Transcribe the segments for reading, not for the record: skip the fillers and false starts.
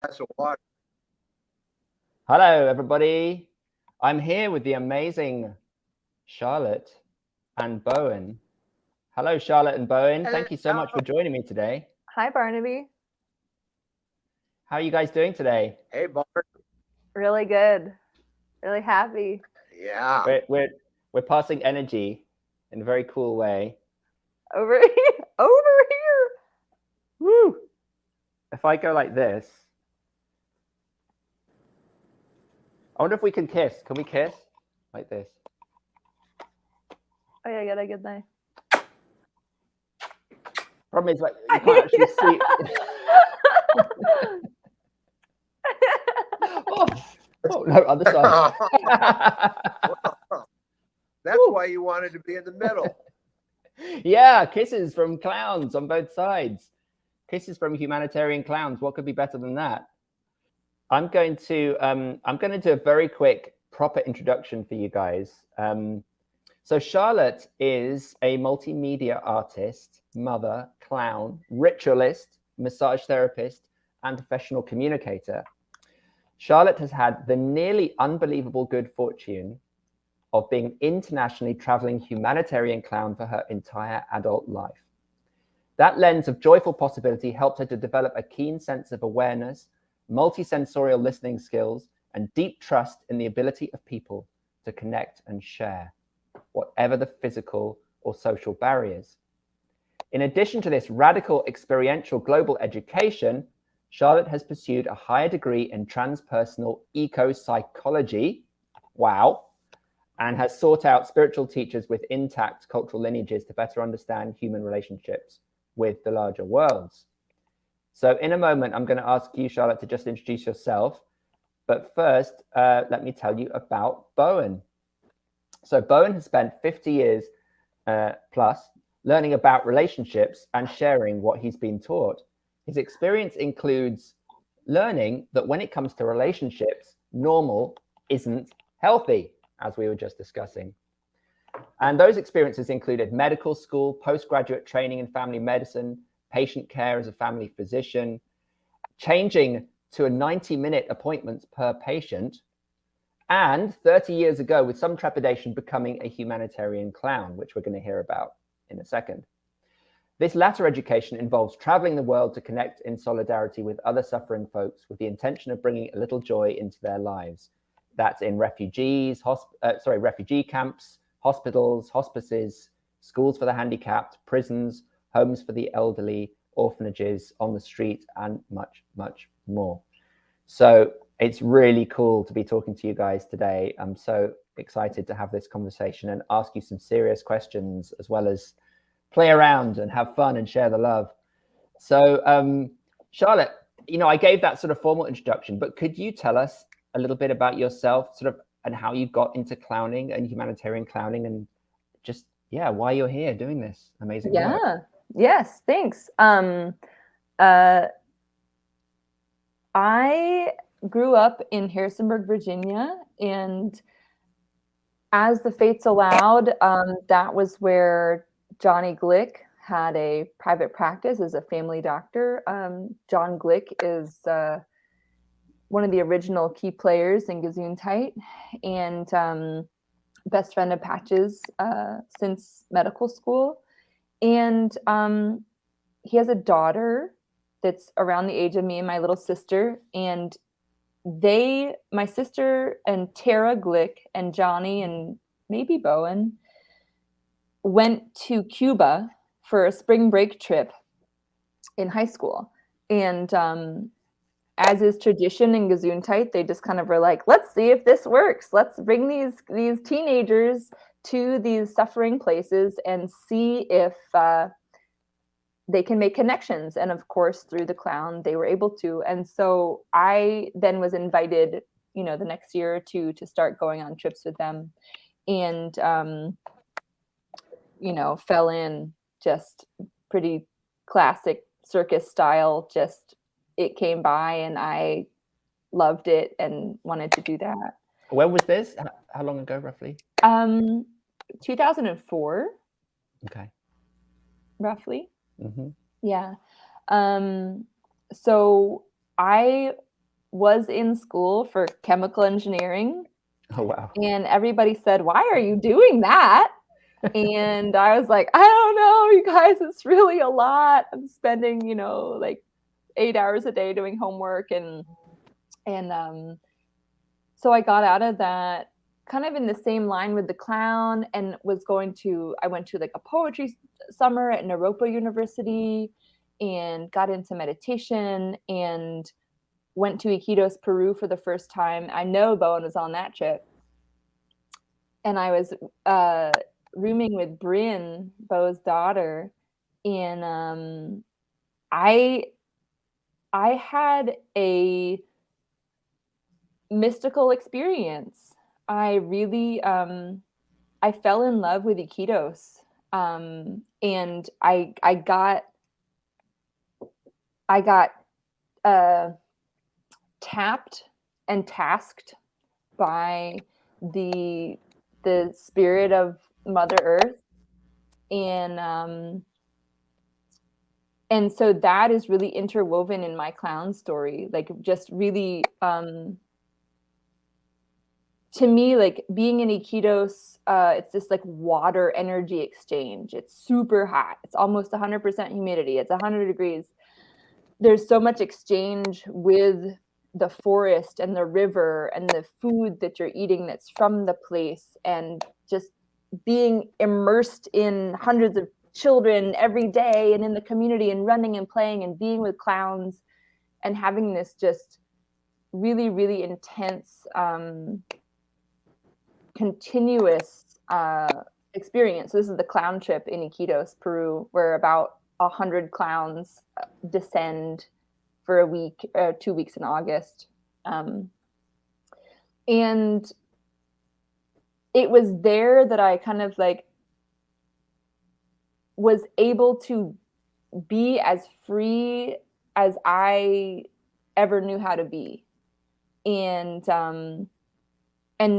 glass of water. Hello, everybody. I'm here with the amazing Charlotte and Bowen. Hello, Charlotte and Bowen. Hello. Thank you so much for joining me today. Hi, Barnaby. How are you guys doing today? Hey, Bart. Really good. Really happy. Yeah. We're passing energy in a very cool way. Over here. Over here. Woo! If I go like this, I wonder if we can kiss. Can we kiss like this? Oh yeah, I get that. Problem is, like, you can't actually see. Oh no, other side. That's why you wanted to be in the middle. Yeah, kisses from clowns on both sides. Kisses from humanitarian clowns. What could be better than that? I'm going to do a very quick, proper introduction for you guys. So Charlotte is a multimedia artist, mother, clown, ritualist, massage therapist, and professional communicator. Charlotte has had the nearly unbelievable good fortune of being internationally traveling humanitarian clown for her entire adult life. That lens of joyful possibility helped her to develop a keen sense of awareness, multisensorial listening skills, and deep trust in the ability of people to connect and share, whatever the physical or social barriers. In addition to this radical experiential global education, Charlotte has pursued a higher degree in transpersonal eco-psychology, wow, and has sought out spiritual teachers with intact cultural lineages to better understand human relationships with the larger worlds. So in a moment, I'm going to ask you, Charlotte, to just introduce yourself. But first, let me tell you about Bowen. So Bowen has spent 50 years plus learning about relationships and sharing what he's been taught. His experience includes learning that when it comes to relationships, normal isn't healthy, as we were just discussing. And those experiences included medical school, postgraduate training in family medicine, patient care as a family physician, changing to a 90-minute appointments per patient, and 30 years ago, with some trepidation, becoming a humanitarian clown, which we're going to hear about in a second. This latter education involves traveling the world to connect in solidarity with other suffering folks with the intention of bringing a little joy into their lives. That's in refugee camps, hospitals, hospices, schools for the handicapped, prisons, homes for the elderly, orphanages, on the street, and much, much more. So it's really cool to be talking to you guys today. I'm so excited to have this conversation and ask you some serious questions, as well as play around and have fun and share the love. So Charlotte, I gave that sort of formal introduction, but could you tell us a little bit about yourself, sort of, and how you got into clowning and humanitarian clowning, and just, yeah, why you're here doing this amazing work? Yes, thanks. I grew up in Harrisonburg, Virginia, and as the fates allowed, that was where Johnny Glick had a private practice as a family doctor. John Glick is one of the original key players in Gesundheit, and best friend of Patch's since medical school. And he has a daughter that's around the age of me and my little sister. And my sister and Tara Glick and Johnny and maybe Bowen went to Cuba for a spring break trip in high school. And as is tradition in Gesundheit, they just kind of were like, let's see if this works. Let's bring these teenagers to these suffering places and see if they can make connections. And of course, through the clown, they were able to. And so I then was invited, the next year or two to start going on trips with them. And, fell in just pretty classic circus style. Just it came by and I loved it and wanted to do that. When was this? How long ago, roughly? 2004. Okay. Roughly. Mm-hmm. Yeah. So I was in school for chemical engineering. Oh, wow. And everybody said, "Why are you doing that?" And I was like, "I don't know, you guys, it's really a lot. I'm spending, you know, like 8 hours a day doing homework." And so I got out of that kind of in the same line with the clown, and I went to like a poetry summer at Naropa University and got into meditation and went to Iquitos, Peru for the first time. I know Bowen was on that trip. And I was rooming with Bryn, Bo's daughter, and I had a mystical experience. I really I fell in love with Iquitos, and I got tapped and tasked by the spirit of Mother Earth, and so that is really interwoven in my clown story, like just really to me, like being in Iquitos, it's this like water energy exchange. It's super hot. It's almost 100% humidity. It's 100 degrees. There's so much exchange with the forest and the river and the food that you're eating that's from the place, and just being immersed in hundreds of children every day and in the community and running and playing and being with clowns and having this just really, really intense continuous experience. So this is the clown trip in Iquitos, Peru, where about 100 clowns descend for a week, 2 weeks in August. And it was there that I kind of like was able to be as free as I ever knew how to be. And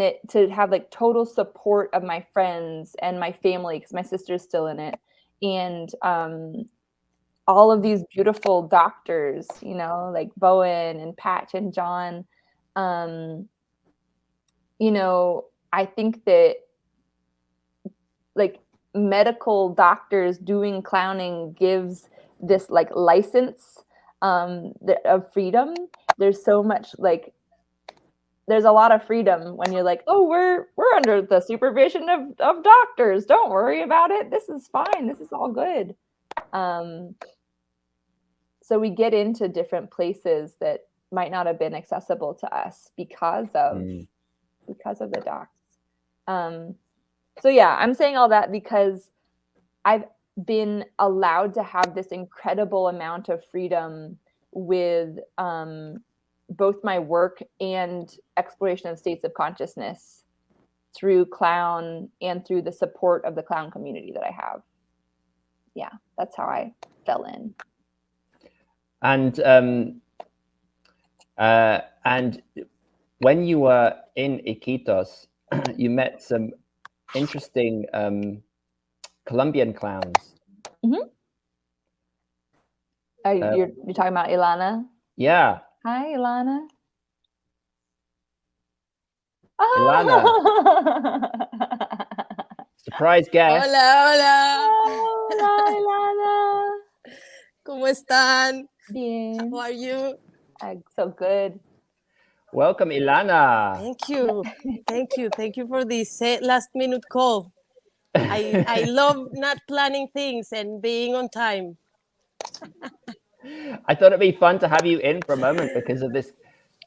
that to have like total support of my friends and my family, because my sister's still in it, and all of these beautiful doctors, you know, like Bowen and Patch and John. You know, I think that like medical doctors doing clowning gives this like license of freedom. There's so much like, there's a lot of freedom when you're like, oh, we're under the supervision of doctors. Don't worry about it. This is fine. This is all good. So we get into different places that might not have been accessible to us because of the docs. So yeah, I'm saying all that because I've been allowed to have this incredible amount of freedom with both my work and exploration of states of consciousness through clown and through the support of the clown community that I have. Yeah, that's how I fell in. And when you were in Iquitos, you met some interesting Colombian clowns. Mm-hmm. You're talking about Ilana? Yeah. Hi, Ilana. Ilana. Surprise guest. Hola, hola. Hola, Ilana. ¿Cómo están? Bien. How are you? So good. Welcome, Ilana. Thank you. Thank you. Thank you for this last minute call. I love not planning things and being on time. I thought it'd be fun to have you in for a moment because of this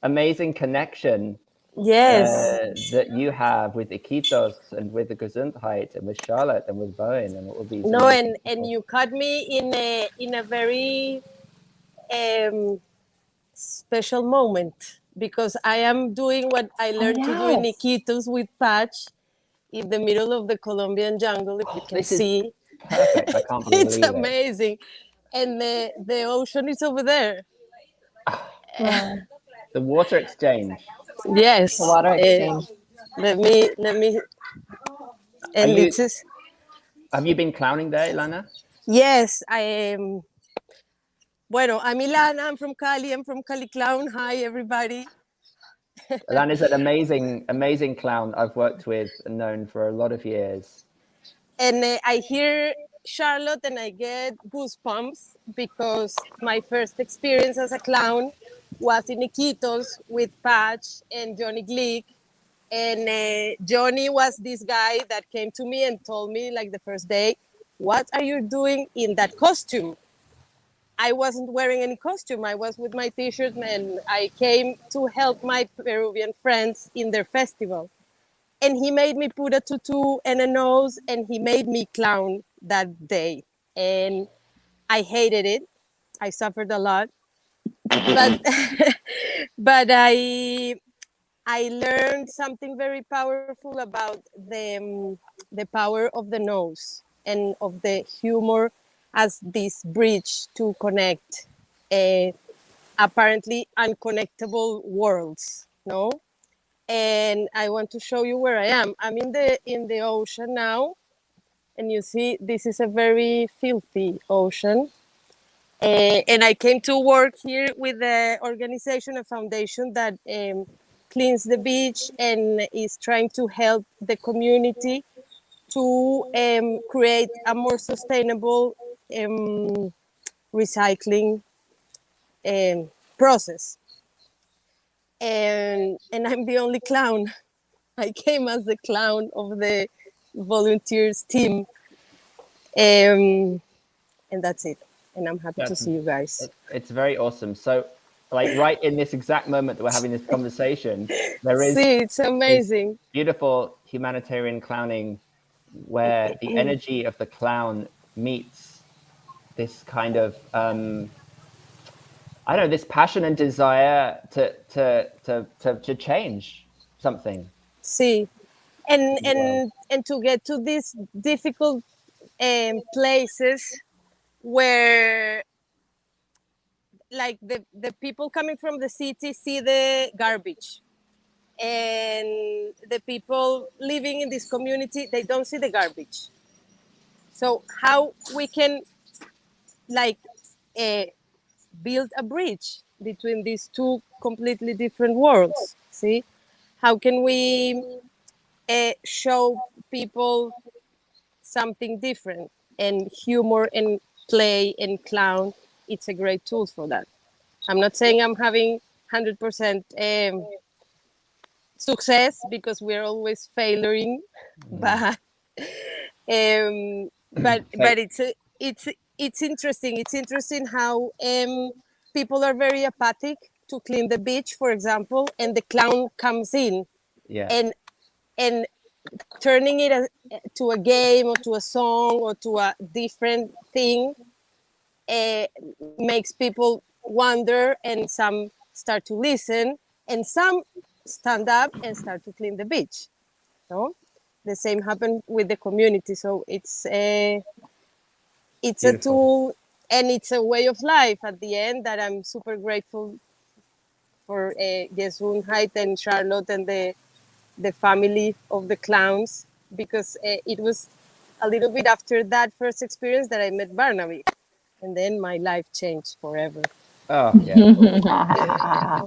amazing connection. Yes. That you have with Iquitos and with the Gesundheit and with Charlotte and with Bowen and all these. No, and you caught me in a very special moment because I am doing what I learned to do in Iquitos with Patch in the middle of the Colombian jungle. If you can see, perfect. I can't believe it's amazing, and the ocean is over there. Wow. The water exchange. Yes. The water exchange. Let me. And it says. Have you been clowning there, Ilana? Yes, I am. Bueno, I'm Ilana. I'm from Cali. I'm from Cali Clown. Hi, everybody. Ilan is an amazing clown I've worked with and known for a lot of years. And I hear Charlotte and I get goosebumps because my first experience as a clown was in Iquitos with Patch and Johnny Glick. And Johnny was this guy that came to me and told me, like, the first day, what are you doing in that costume? I wasn't wearing any costume. I was with my t-shirt and I came to help my Peruvian friends in their festival. And he made me put a tutu and a nose, and he made me clown that day. And I hated it. I suffered a lot. But but I learned something very powerful about the power of the nose and of the humor as this bridge to connect apparently unconnectable worlds, no? And I want to show you where I am. I'm in the ocean now, and you see this is a very filthy ocean. And I came to work here with the organization, a foundation that cleans the beach and is trying to help the community to create a more sustainable recycling process. And I'm the only clown. I came as the clown of the volunteers team. And that's it. And I'm happy to see you guys. It's very awesome. So, like, right in this exact moment that we're having this conversation, there is it's amazing, beautiful humanitarian clowning where the energy of the clown meets this kind of I don't know, this passion and desire to change something. See, and to get to these difficult places where, like, the people coming from the city see the garbage, and the people living in this community, they don't see the garbage. So how we can, like, build a bridge between these two completely different worlds? See, how can we show people something different? And humor and play and clown, it's a great tool for that. I'm not saying I'm having 100% success, because we're always failing, but it's interesting. It's interesting how people are very apathic to clean the beach, for example, and the clown comes in, and turning it to a game or to a song or to a different thing makes people wonder, and some start to listen, and some stand up and start to clean the beach. No, the same happened with the community. So it's a tool, and it's a way of life at the end that I'm super grateful for Gesundheit and Charlotte and the family of the clowns, because it was a little bit after that first experience that I met Barnaby, and then my life changed forever. Oh, yeah.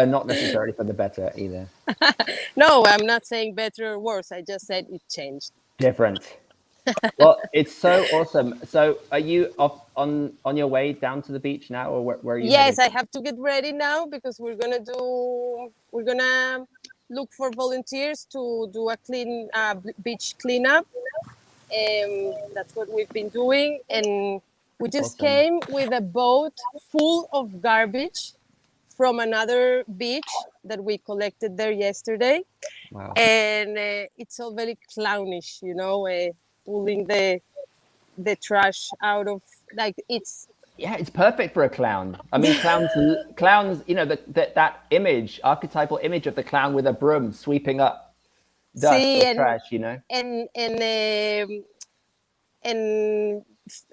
Not necessarily for the better either. No, I'm not saying better or worse. I just said it changed. Different. Well, it's so awesome. So are you off on your way down to the beach now, or where are you Yes, heading? I have to get ready now, because we're gonna look for volunteers to do a beach cleanup. That's what we've been doing. And we just came with a boat full of garbage from another beach that we collected there yesterday. Wow. And it's all very clownish, pulling the trash out of, like, it's perfect for a clown. I mean, clowns, that image, archetypal image of the clown with a broom sweeping up dust or trash, and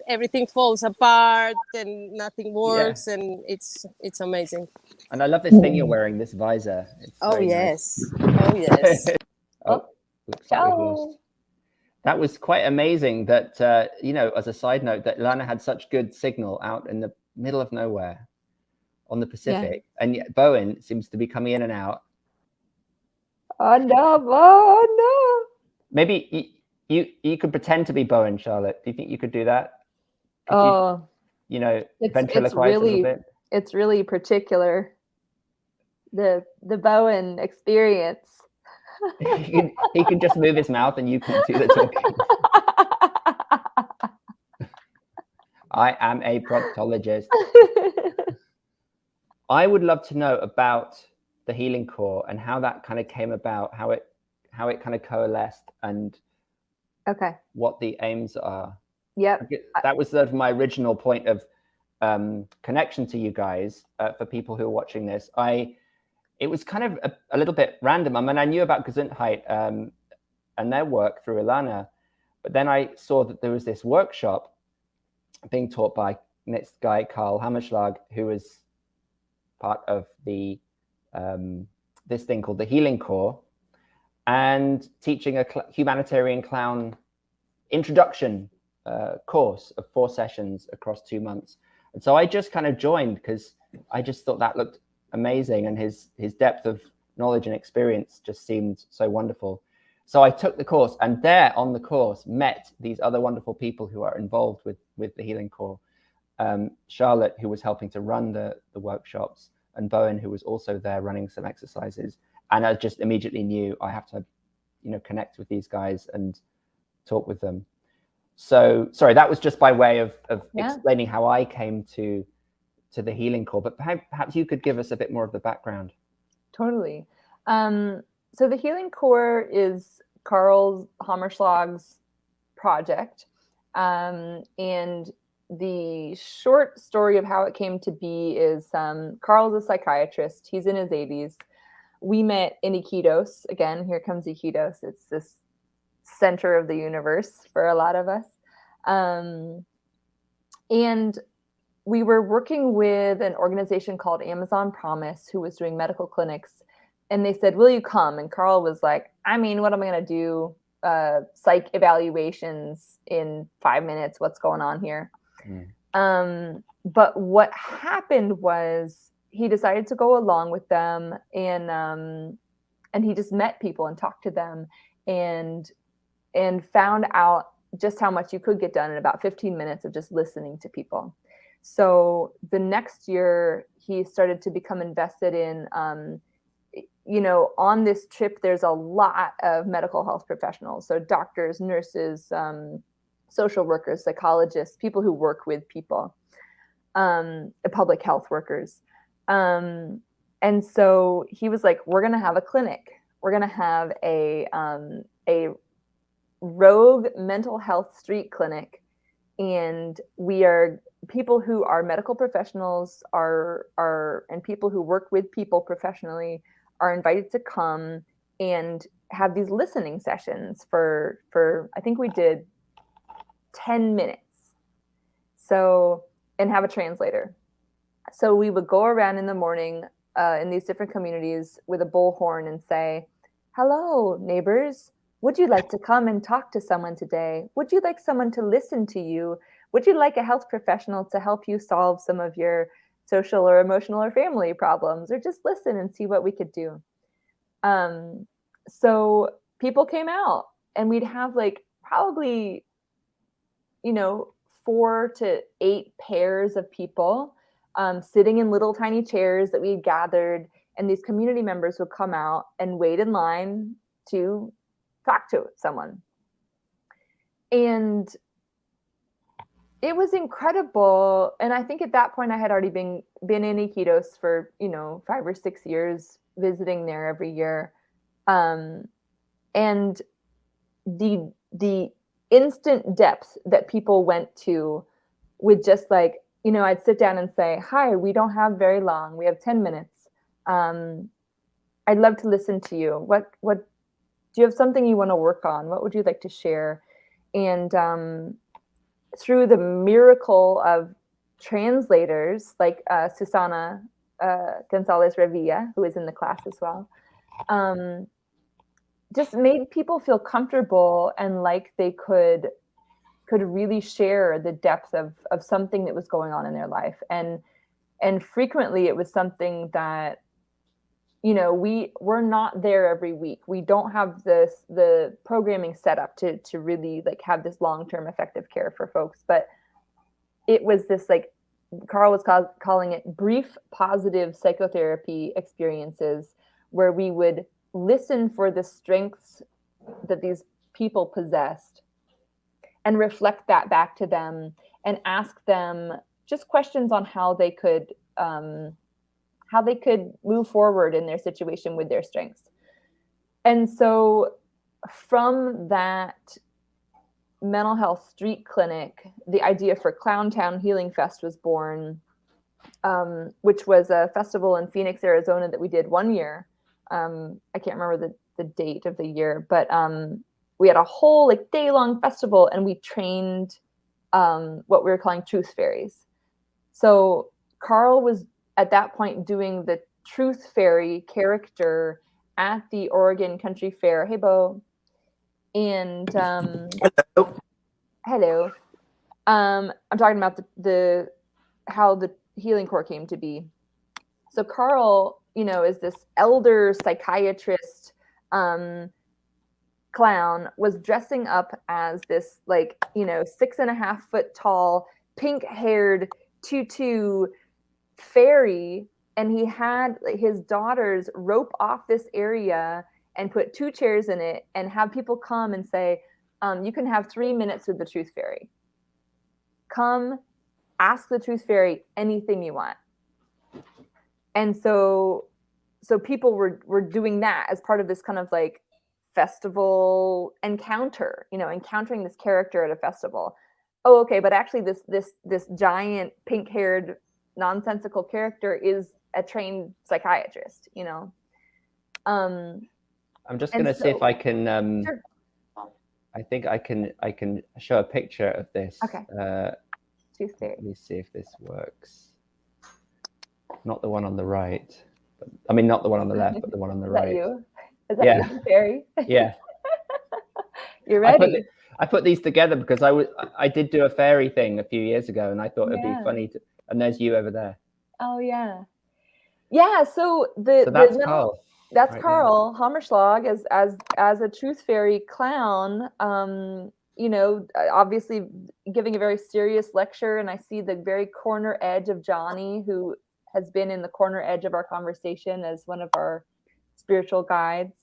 everything falls apart and nothing works, and it's amazing. And I love this thing you're wearing, this visor. It's yes. Oh yes. Looks like we've lost. That was quite amazing that, you know, as a side note, that Lana had such good signal out in the middle of nowhere on the Pacific. Yeah. And yet Bowen seems to be coming in and out. Oh, no. Oh, no. Maybe you could pretend to be Bowen, Charlotte. Do you think you could do that? Could you know, ventriloquize a little bit? It's really particular. The Bowen experience. he can just move his mouth and you can do the talking. I am a proctologist. I would love to know about the Healing Core and how that kind of came about, how it kind of coalesced, and what the aims are. Yep. That was sort of my original point of connection to you guys. For people who are watching this, it was kind of a little bit random. I mean, I knew about Gesundheit and their work through Ilana, but then I saw that there was this workshop being taught by this guy, Karl Hammerschlag, who was part of the this thing called the Healing Core, and teaching a Humanitarian Clown introduction course of 4 sessions across 2 months. And so I just kind of joined because I just thought that looked amazing, and his depth of knowledge and experience just seemed so wonderful. So I took the course, and there on the course met these other wonderful people who are involved with the Healing Core. Charlotte, who was helping to run the workshops, and Bowen, who was also there running some exercises. And I just immediately knew I have to, you know, connect with these guys and talk with them. So sorry, that was just by way of explaining how I came to the Healing Core, but perhaps you could give us a bit more of the background. Totally. So the Healing Core is Karl Hammerschlag's project. And the short story of how it came to be is Karl's a psychiatrist. He's in his 80s. We met in Iquitos. Again, here comes Iquitos. It's this center of the universe for a lot of us. And we were working with an organization called Amazon Promise, who was doing medical clinics. And they said, will you come? And Karl was like, I mean, what am I going to do? Psych evaluations in 5 minutes. What's going on here? But what happened was he decided to go along with them, and he just met people and talked to them and found out just how much you could get done in about 15 minutes of just listening to people. So the next year he started to become invested in, you know, on this trip, there's a lot of medical health professionals. So doctors, nurses, social workers, psychologists, people who work with people, public health workers. And so he was like, we're going to have a clinic. We're going to have a rogue mental health street clinic. And we are people who are medical professionals and people who work with people professionally are invited to come and have these listening sessions for I think we did 10 minutes. So, and have a translator. So we would go around in the morning in these different communities with a bullhorn and say, hello, neighbors. Would you like to come and talk to someone today? Would you like someone to listen to you? Would you like a health professional to help you solve some of your social or emotional or family problems, or just listen and see what we could do? So people came out, and we'd have like probably, you know, 4 to 8 pairs of people sitting in little tiny chairs that we had gathered, and these community members would come out and wait in line to talk to someone. And it was incredible. And I think at that point I had already been in Iquitos for, you know, 5 or 6 years, visiting there every year. And the instant depth that people went to with just like, you know, I'd sit down and say, hi, we don't have very long. We have 10 minutes. I'd love to listen to you. What do you have something you want to work on? What would you like to share? And through the miracle of translators like Susana Gonzalez Revilla, who is in the class as well, just made people feel comfortable and like they could really share the depth of something that was going on in their life. And frequently it was something that, you know, we're not there every week. We don't have the programming set up to really like have this long-term effective care for folks. But it was this, like Carl was calling it, brief positive psychotherapy experiences where we would listen for the strengths that these people possessed and reflect that back to them and ask them just questions on how they could move forward in their situation with their strengths. And so from that mental health street clinic, the idea for Clowntown Healing Fest was born, which was a festival in Phoenix, Arizona that we did one year. I can't remember the date of the year, but we had a whole like day-long festival, and we trained what we were calling Truth Fairies. So Carl was at that point doing the Truth Fairy character at the Oregon Country Fair. Hey, Bo. And hello. I'm talking about how the Healing Corps came to be. So Carl, you know, is this elder psychiatrist clown, was dressing up as this, like, you know, 6.5 foot tall, pink haired tutu fairy, and he had his daughters rope off this area and put 2 chairs in it and have people come and say, you can have 3 minutes with the Truth Fairy. Come, ask the Truth Fairy anything you want. And so people were doing that as part of this kind of like festival encounter, you know, encountering this character at a festival. Oh, okay, but actually this giant pink-haired nonsensical character is a trained psychiatrist, you know. I'm just going to see if I can. Sure. I think I can show a picture of this. Okay. Truth Fairy. Let me see if this works. Not the one on the right. But, I mean, not the one on the left, but the one on the Is right. that you? Is that you, Truth Fairy? Yeah. You're ready. I put these together because I did do a fairy thing a few years ago, and I thought it'd be funny to. And there's you over there. Oh yeah, yeah. So that's Carl. That's right Carl Hammerschlag as a Truth Fairy clown. You know, obviously giving a very serious lecture, and I see the very corner edge of Johnny, who has been in the corner edge of our conversation as one of our spiritual guides.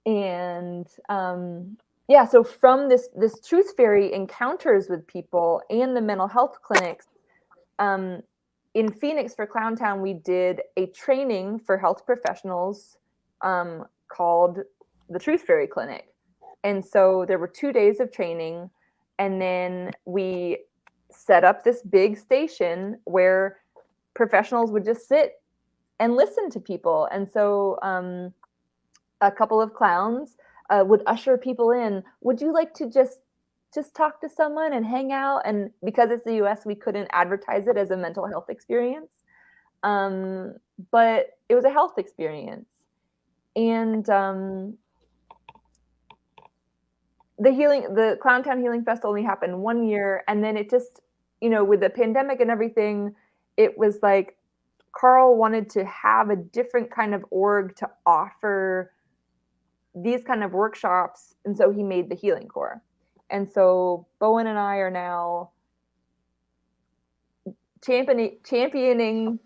And yeah, so from this Truth Fairy encounters with people and the mental health clinics, in Phoenix for Clowntown, we did a training for health professionals called the Truth Fairy Clinic. And so there were 2 days of training, and then we set up this big station where professionals would just sit and listen to people. And so a couple of clowns would usher people in. Would you like to just talk to someone and hang out? And because it's the US, we couldn't advertise it as a mental health experience. But it was a health experience. And the Clowntown Healing Fest only happened 1 year. And then it just, you know, with the pandemic and everything, it was like Carl wanted to have a different kind of org to offer these kind of workshops. And so he made the Healing Corps. And so Bowen and I are now championing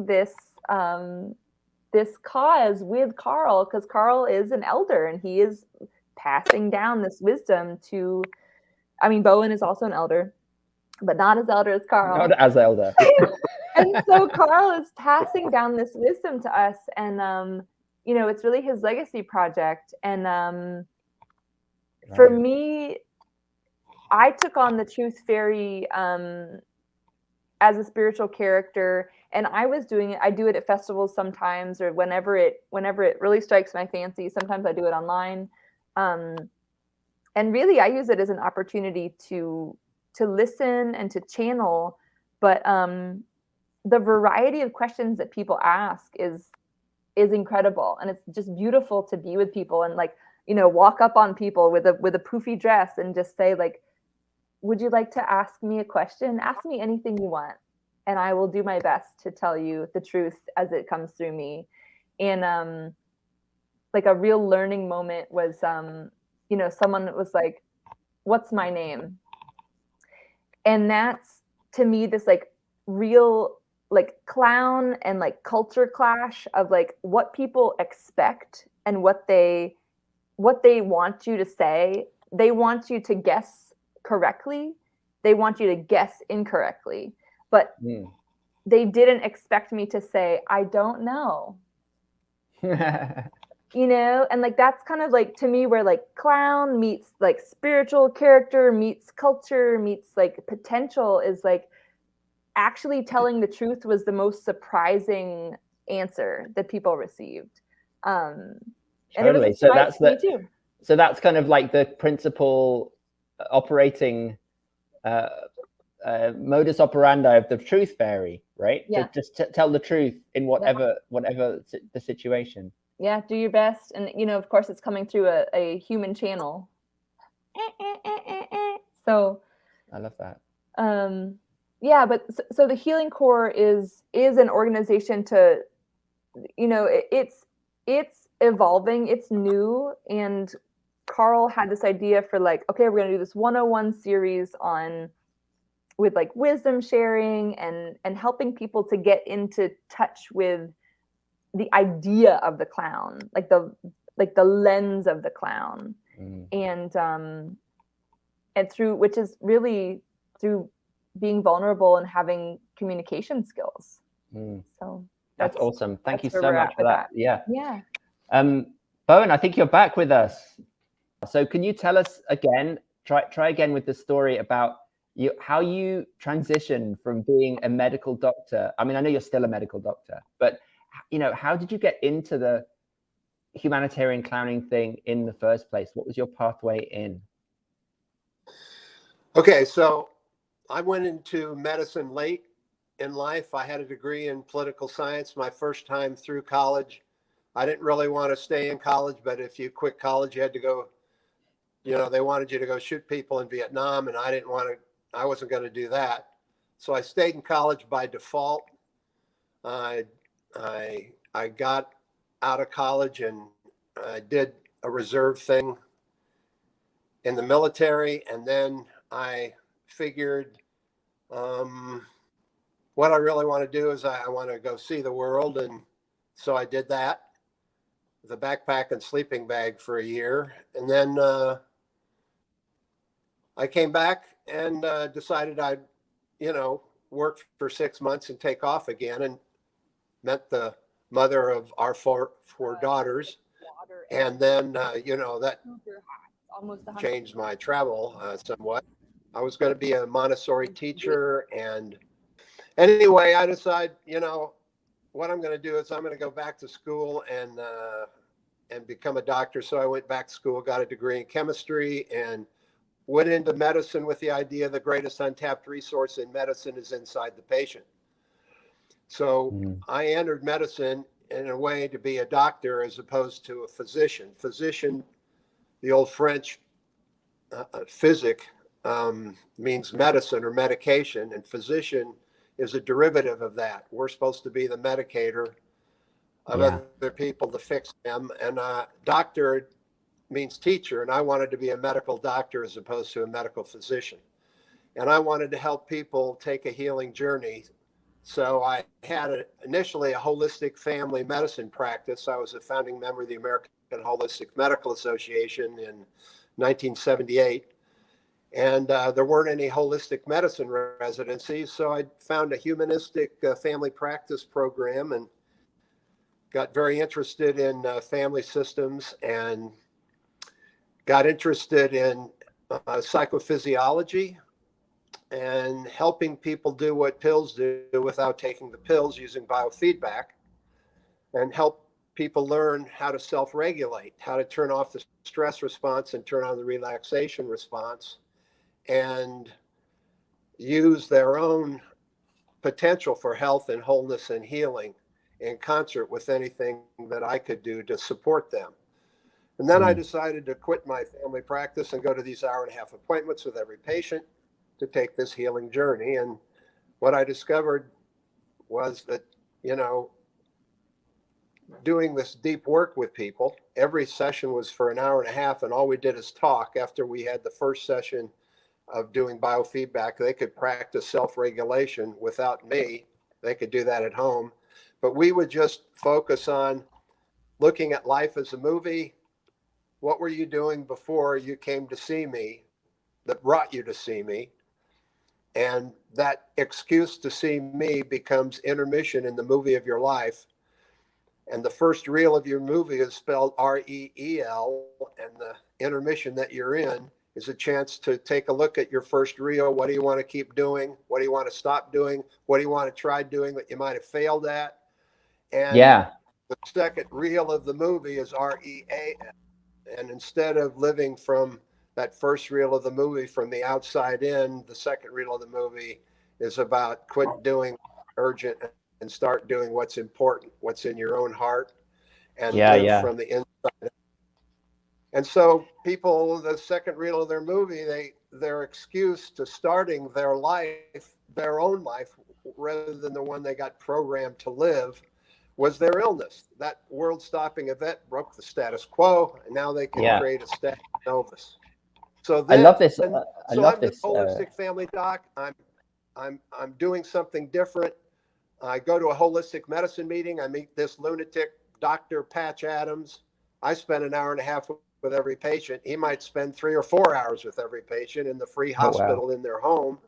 this this cause with Carl, because Carl is an elder and he is passing down this wisdom to, I mean, Bowen is also an elder, but not as elder as Carl. Not as elder. And so Carl is passing down this wisdom to us, and you know, it's really his legacy project. And for me, I took on the Truth Fairy as a spiritual character, and I was doing it. I do it at festivals sometimes, or whenever it really strikes my fancy. Sometimes I do it online, and really I use it as an opportunity to listen and to channel. But the variety of questions that people ask is is incredible. And it's just beautiful to be with people and like, you know, walk up on people with a poofy dress and just say like, would you like to ask me a question? Ask me anything you want, and I will do my best to tell you the truth as it comes through me. And like a real learning moment was, you know, someone was like, what's my name? And that's, to me, this like real like clown and like culture clash of like what people expect and what they want you to say. They want you to guess correctly. They want you to guess incorrectly. But they didn't expect me to say, I don't know. You know, and like that's kind of like, to me, where like clown meets like spiritual character meets culture meets like potential is like actually telling the truth was the most surprising answer that people received. And it was a surprise to me too. So that's kind of like the principal operating modus operandi of the Truth Fairy, right? Yeah. To just tell the truth in whatever the situation. Yeah, do your best. And, you know, of course, it's coming through a human channel. So I love that. Yeah, but so the Healing Core is an organization to, you know, it's evolving, it's new. And Carl had this idea for like, okay, we're going to do this 101 series with like wisdom sharing and helping people to get into touch with the idea of the clown, like the lens of the clown. And through, which is really through being vulnerable and having communication skills. So that's awesome. Thank you so much for that. Yeah. Bowen, I think you're back with us. So can you tell us again, try again with the story about how you transitioned from being a medical doctor? I mean, I know you're still a medical doctor, but you know, how did you get into the humanitarian clowning thing in the first place? What was your pathway in? Okay, so I went into medicine late in life. I had a degree in political science my first time through college. I didn't really want to stay in college, but if you quit college, you had to go, you know, they wanted you to go shoot people in Vietnam, and I wasn't going to do that. So I stayed in college by default. I got out of college and I did a reserve thing in the military, and then I figured what I really want to do is I want to go see the world. And so I did that, the backpack and sleeping bag for a year. And then I came back and decided I'd, you know, work for 6 months and take off again, and met the mother of our four daughters. And then, you know, that changed my travel somewhat. I was going to be a Montessori teacher. And anyway, I decided, you know, what I'm going to do is I'm going to go back to school and become a doctor. So I went back to school, got a degree in chemistry, and went into medicine with the idea the greatest untapped resource in medicine is inside the patient. So I entered medicine in a way to be a doctor as opposed to a physician. Physician, the old French physic, means medicine or medication, and physician is a derivative of that. We're supposed to be the medicator of other people to fix them. And doctor means teacher, and I wanted to be a medical doctor as opposed to a medical physician. And I wanted to help people take a healing journey. So I had initially a holistic family medicine practice. I was a founding member of the American Holistic Medical Association in 1978. And there weren't any holistic medicine residencies. So I found a humanistic family practice program and got very interested in family systems, and got interested in psychophysiology and helping people do what pills do without taking the pills, using biofeedback, and help people learn how to self-regulate, how to turn off the stress response and turn on the relaxation response, and use their own potential for health and wholeness and healing. in concert with anything that I could do to support them. And then I decided to quit my family practice and go to these hour-and-a-half appointments with every patient to take this healing journey. And what I discovered was that, you know, doing this deep work with people, every session was for an hour and a half, and all we did is talk. After we had the first session of doing biofeedback, they could practice self-regulation without me. They could do that at home. But we would just focus on looking at life as a movie. What were you doing before you came to see me that brought you to see me? And that excuse to see me becomes intermission in the movie of your life. And the first reel of your movie is spelled REEL, and the intermission that you're in is a chance to take a look at your first reel. What do you want to keep doing? What do you want to stop doing? What do you want to try doing that you might have failed at? And the second reel of the movie is REAL. And instead of living from that first reel of the movie from the outside in, the second reel of the movie is about quit doing urgent and start doing what's important, what's in your own heart, and live from the inside. And so people, the second reel of their movie, their excuse to starting their life, their own life, rather than the one they got programmed to live, was their illness. That world-stopping event broke the status quo, and now they can create a status novus. So then, I love this. I'm this holistic family doc. I'm doing something different. I go to a holistic medicine meeting. I meet this lunatic, Dr. Patch Adams. I spend an hour and a half with every patient. He might spend 3 or 4 hours with every patient in the free hospital in their home.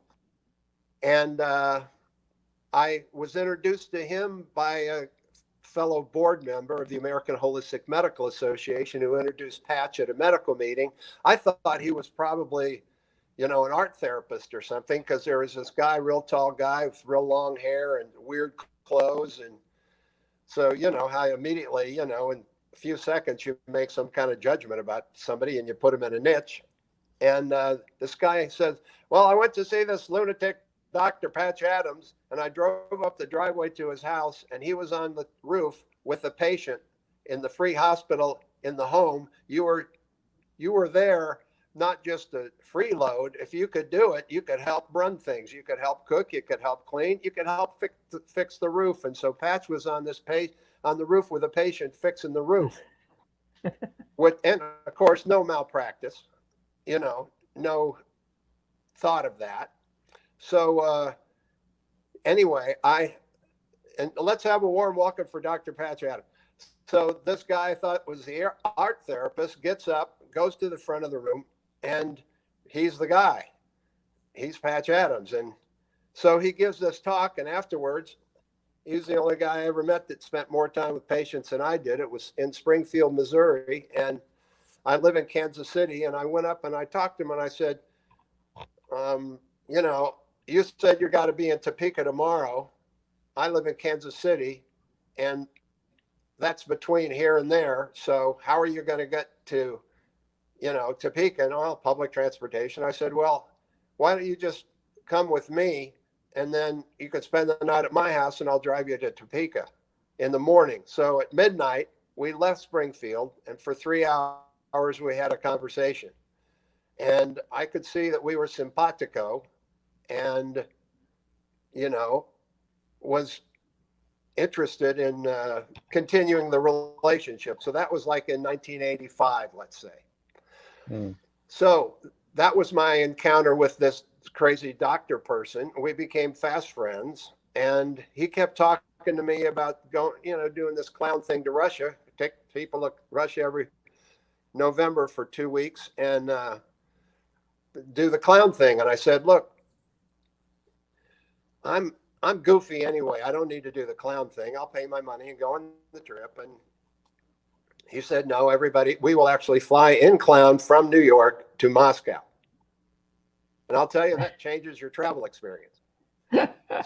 And I was introduced to him by a fellow board member of the American Holistic Medical Association who introduced Patch at a medical meeting. I thought he was probably, you know, an art therapist or something, because there was this guy, real tall guy with real long hair and weird clothes. And so, you know, how immediately, you know, in a few seconds, you make some kind of judgment about somebody and you put them in a niche. And this guy says, well, I went to see this lunatic Dr. Patch Adams, and I drove up the driveway to his house, and he was on the roof with a patient in the free hospital in the home. You were there, not just to freeload. If you could do it, you could help run things. You could help cook. You could help clean. You could help fix the roof. And so Patch was on the roof with a patient fixing the roof. And of course, no malpractice. You know, no thought of that. So anyway, and let's have a warm welcome for Dr. Patch Adams. So this guy I thought was the art therapist gets up, goes to the front of the room, and he's the guy. He's Patch Adams. And so he gives this talk, and afterwards, he's the only guy I ever met that spent more time with patients than I did. It was in Springfield, Missouri, and I live in Kansas City. And I went up and I talked to him and I said, you know, you said you got to be in Topeka tomorrow. I live in Kansas City, and that's between here and there. So how are you going to get to, you know, Topeka? And well, public transportation. I said, well, why don't you just come with me, and then you could spend the night at my house, and I'll drive you to Topeka in the morning. So at midnight, we left Springfield, and for 3 hours, we had a conversation. And I could see that we were simpatico, and, you know, was interested in continuing the relationship. So that was like in 1985, let's say. So that was my encounter with this crazy doctor person. We became fast friends, and he kept talking to me about going, you know, doing this clown thing to Russia, take people to Russia every November for 2 weeks and do the clown thing. And I said, look, I'm goofy anyway. I don't need to do the clown thing. I'll pay my money and go on the trip. And he said, no, everybody, we will actually fly in clown from New York to Moscow. And I'll tell you, that changes your travel experience.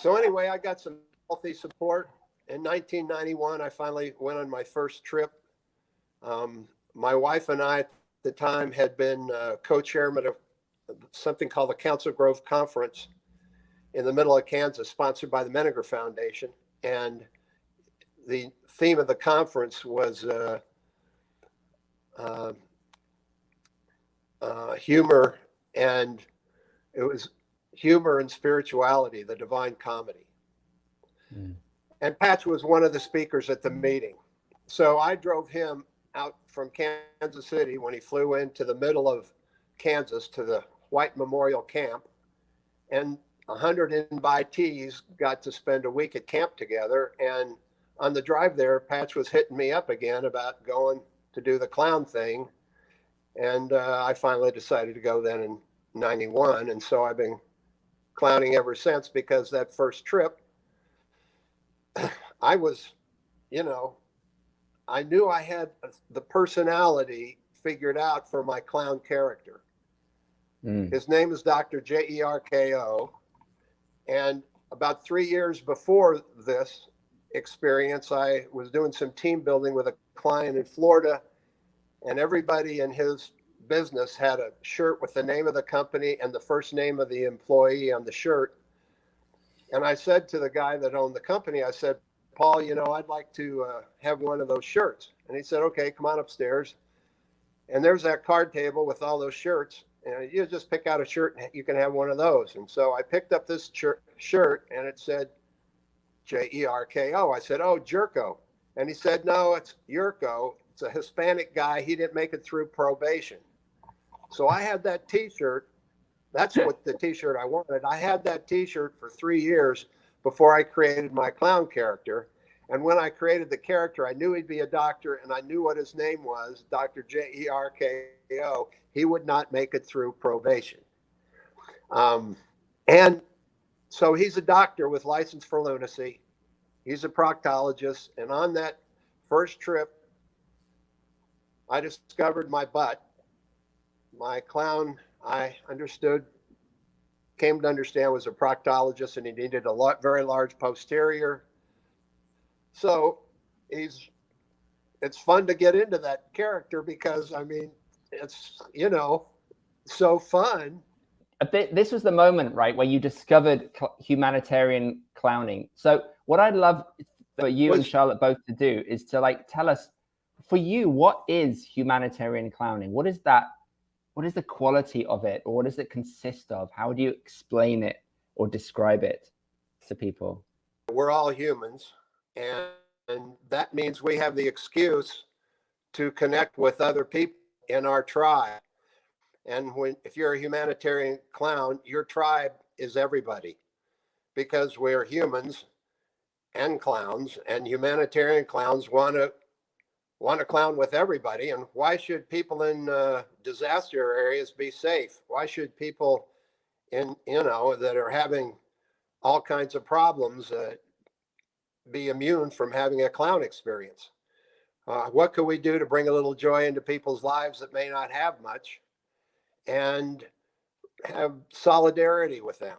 So anyway, I got some healthy support. In 1991, I finally went on my first trip. My wife and I at the time had been co-chairman of something called the Council Grove Conference in the middle of Kansas, sponsored by the Menninger Foundation. And the theme of the conference was humor, and it was humor and spirituality, the divine comedy. And Patch was one of the speakers at the meeting. So I drove him out from Kansas City when he flew into the middle of Kansas to the White Memorial Camp. And 100 invitees got to spend a week at camp together. And on the drive there, Patch was hitting me up again about going to do the clown thing. And I finally decided to go then in 91. And so I've been clowning ever since, because that first trip, I was, I knew I had the personality figured out for my clown character. His name is Dr. Jerko. And about 3 years before this experience, I was doing some team building with a client in Florida, and everybody in his business had a shirt with the name of the company and the first name of the employee on the shirt. And I said to the guy that owned the company, I said, Paul, I'd like to have one of those shirts. And he said, okay, come on upstairs. And there's that card table with all those shirts. And you just pick out a shirt and you can have one of those. And so I picked up this shirt and it said Jerko. I said, oh, Jerko. And he said, no, it's Jerko. It's a Hispanic guy. He didn't make it through probation. So I had that T-shirt. That's what the T-shirt I wanted. I had that T-shirt for 3 years before I created my clown character. And when I created the character, I knew he'd be a doctor, and I knew what his name was, Dr. Jerko. He would not make it through probation. And so he's a doctor with license for lunacy. He's a proctologist. And on that first trip, I discovered my butt. My clown, I came to understand, was a proctologist, and he needed a very large posterior. So it's fun to get into that character because, it's, so fun. This was the moment, right, where you discovered humanitarian clowning. So what I'd love for you and Charlotte both to do is to tell us, for you, what is humanitarian clowning? What is that? What is the quality of it, or what does it consist of? How do you explain it or describe it to people? We're all humans, and that means we have the excuse to connect with other people in our tribe. And if you're a humanitarian clown, your tribe is everybody, because we're humans and clowns, and humanitarian clowns want to clown with everybody. And why should people in disaster areas be safe? Why should people that are having all kinds of problems be immune from having a clown experience? What could we do to bring a little joy into people's lives that may not have much, and have solidarity with them?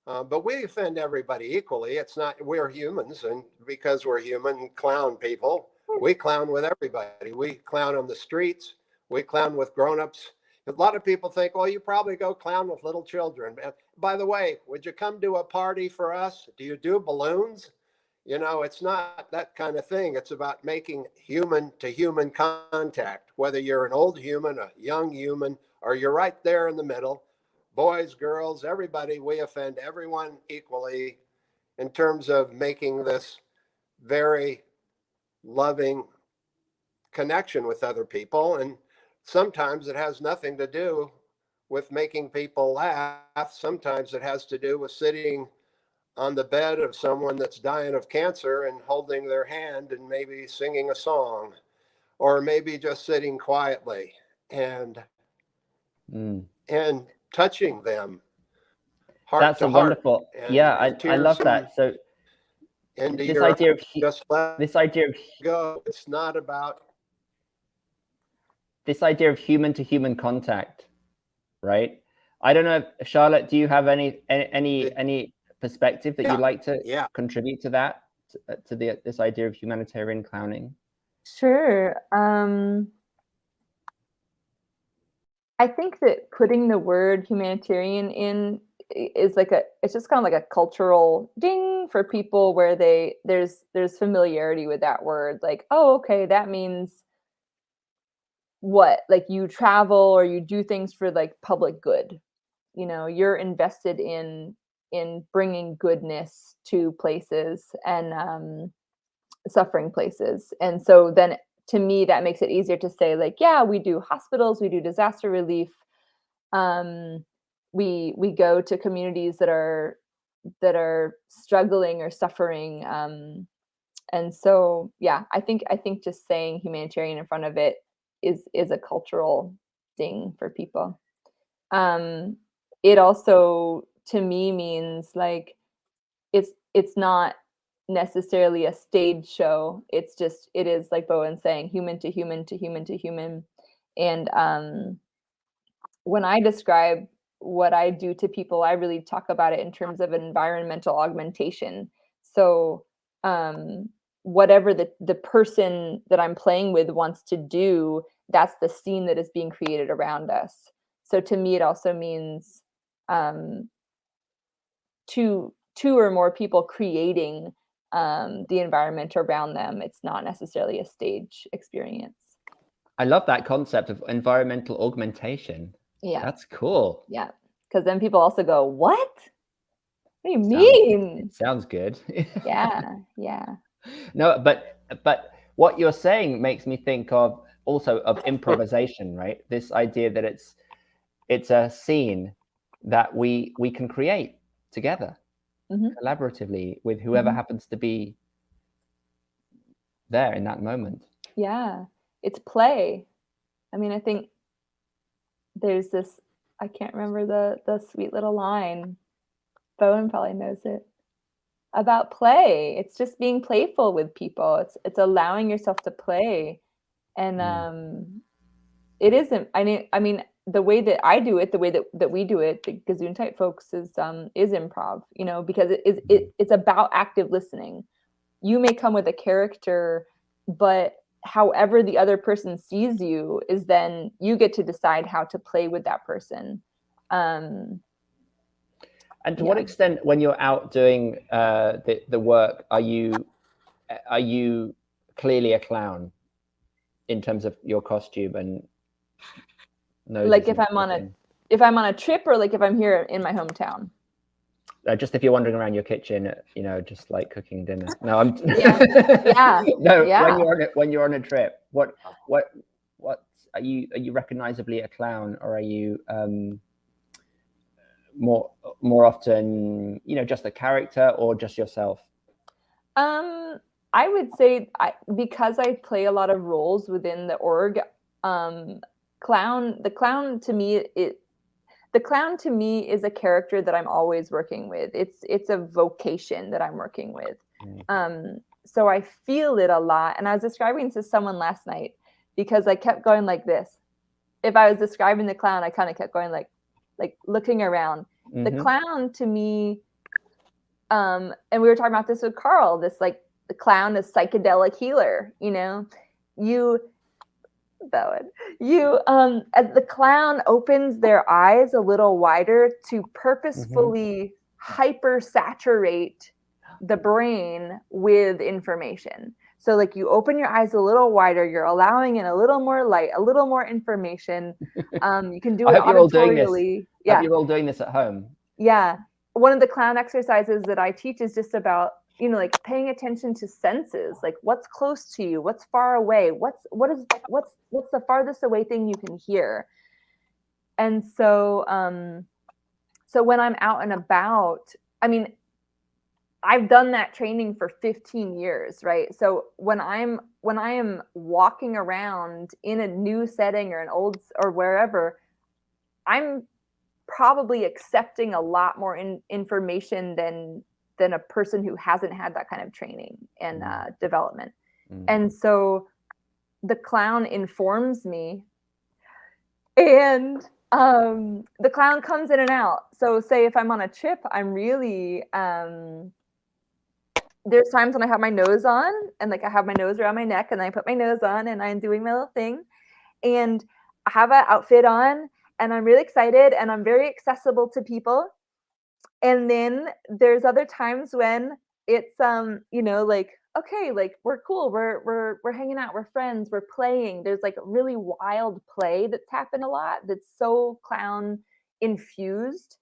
But we offend everybody equally. It's not, we're humans, and because we're human clown people, we clown with everybody. We clown on the streets. We clown with grown-ups. A lot of people think, well, you probably go clown with little children. By the way, would you come to a party for us? Do you do balloons? It's not that kind of thing. It's about making human-to-human contact, whether you're an old human, a young human, or you're right there in the middle. Boys, girls, everybody, we offend everyone equally in terms of making this very loving connection with other people. And sometimes it has nothing to do with making people laugh. Sometimes it has to do with sitting on the bed of someone that's dying of cancer and holding their hand and maybe singing a song, or maybe just sitting quietly and touching them heart That's to a heart. wonderful, And yeah, I love that. So this idea of go. It's not about this idea of human to human contact, right? I don't know if, Charlotte, do you have any perspective that you'd like to contribute to that, to this idea of humanitarian clowning? Sure. I think that putting the word humanitarian in is like it's just kind of like a cultural ding for people where there's familiarity with that word. Like, oh, okay, that means what? Like you travel or you do things for like public good. You know, you're invested in bringing goodness to places and suffering places. And so then to me, that makes it easier to say like, yeah, we do hospitals, we do disaster relief. We go to communities that are struggling or suffering. And so, yeah, I think just saying humanitarian in front of it is a cultural ding for people. It also, to me, means like it's not necessarily a stage show. It's just, it is like Bowen saying, human to human to human to human. And when I describe what I do to people, I really talk about it in terms of environmental augmentation. So whatever the person that I'm playing with wants to do, that's the scene that is being created around us. So to me, it also means two or more people creating the environment around them. It's not necessarily a stage experience. I love that concept of environmental augmentation. Yeah. That's cool. Yeah. Because then people also go, what? What do you mean? Sounds good. Yeah. Yeah. No, but what you're saying makes me think of also of improvisation, right? This idea that it's a scene that we can create together, collaboratively with whoever happens to be there in that moment. Yeah, it's play. I mean, I think there's this, I can't remember the sweet little line. Bowen probably knows it. About play. It's just being playful with people. It's allowing yourself to play. And it isn't, I mean the way that I do it, the way that we do it, the Gazoon type folks is improv, you know, because it's about active listening. You may come with a character, but however the other person sees you is then you get to decide how to play with that person. And to what extent, when you're out doing the work, are you clearly a clown in terms of your costume and noses? Like if I'm on a trip, or like if I'm here in my hometown? Just if you're wandering around your kitchen, you know, just like cooking dinner. No, I'm yeah. No, yeah. when you're on a trip, what are you recognizably a clown, or are you more often, you know, just a character or just yourself? I would say because I play a lot of roles within the org, the clown to me is a character that I'm always working with. It's a vocation that I'm working with. So I feel it a lot. And I was describing to someone last night because I kept going like this. If I was describing the clown, I kind of kept going like looking around. The clown to me, and we were talking about this with Carl, this like the clown is psychedelic healer, you know, as the clown opens their eyes a little wider to purposefully hyper saturate the brain with information. So like you open your eyes a little wider, you're allowing in a little more light, a little more information. You can do it auditorially. I hope you're all doing this at home. Yeah. One of the clown exercises that I teach is just about, you know, like paying attention to senses, like what's close to you, what's far away, what's the farthest away thing you can hear. And so so when I'm out and about, I mean, I've done that training for 15 years, right? So when I am walking around in a new setting or an old or wherever, I'm probably accepting a lot more information than a person who hasn't had that kind of training and development. And so the clown informs me, and the clown comes in and out. So say if I'm on a trip, I'm really there's times when I have my nose on and like I have my nose around my neck and I put my nose on and I'm doing my little thing and I have an outfit on and I'm really excited and I'm very accessible to people. And then there's other times when it's you know, like, okay, like we're cool, we're hanging out, we're friends, we're playing. There's like really wild play that's happened a lot that's so clown infused.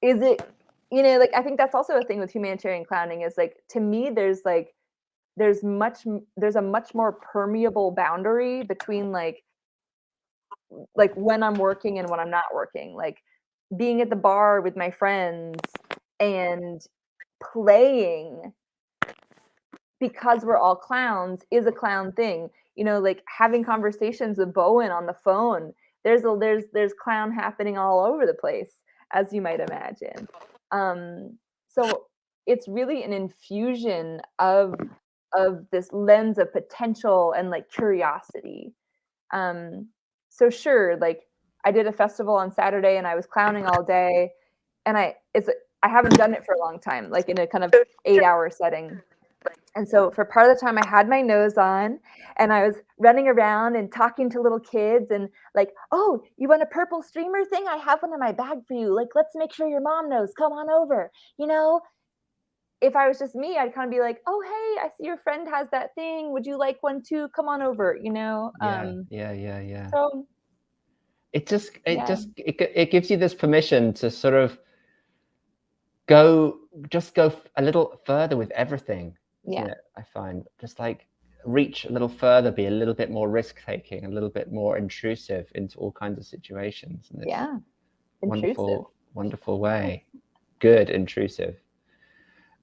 Is it, you know, like I think that's also a thing with humanitarian clowning is like, to me there's a much more permeable boundary between like when I'm working and when I'm not working. Like being at the bar with my friends and playing because we're all clowns is a clown thing. You know, like having conversations with Bowen on the phone. There's clown happening all over the place, as you might imagine. So it's really an infusion of this lens of potential and like curiosity. So sure, like I did a festival on Saturday and I was clowning all day, and I haven't done it for a long time, like in a kind of 8-hour setting. And so for part of the time I had my nose on and I was running around and talking to little kids and like, oh, you want a purple streamer thing? I have one in my bag for you. Like, let's make sure your mom knows. Come on over. You know, if I was just me, I'd kind of be like, oh, hey, I see your friend has that thing. Would you like one too? Come on over, you know? Yeah. So it gives you this permission to sort of go a little further with everything. Yeah. I find just like reach a little further, be a little bit more risk taking, a little bit more intrusive into all kinds of situations. In this wonderful way. Good intrusive.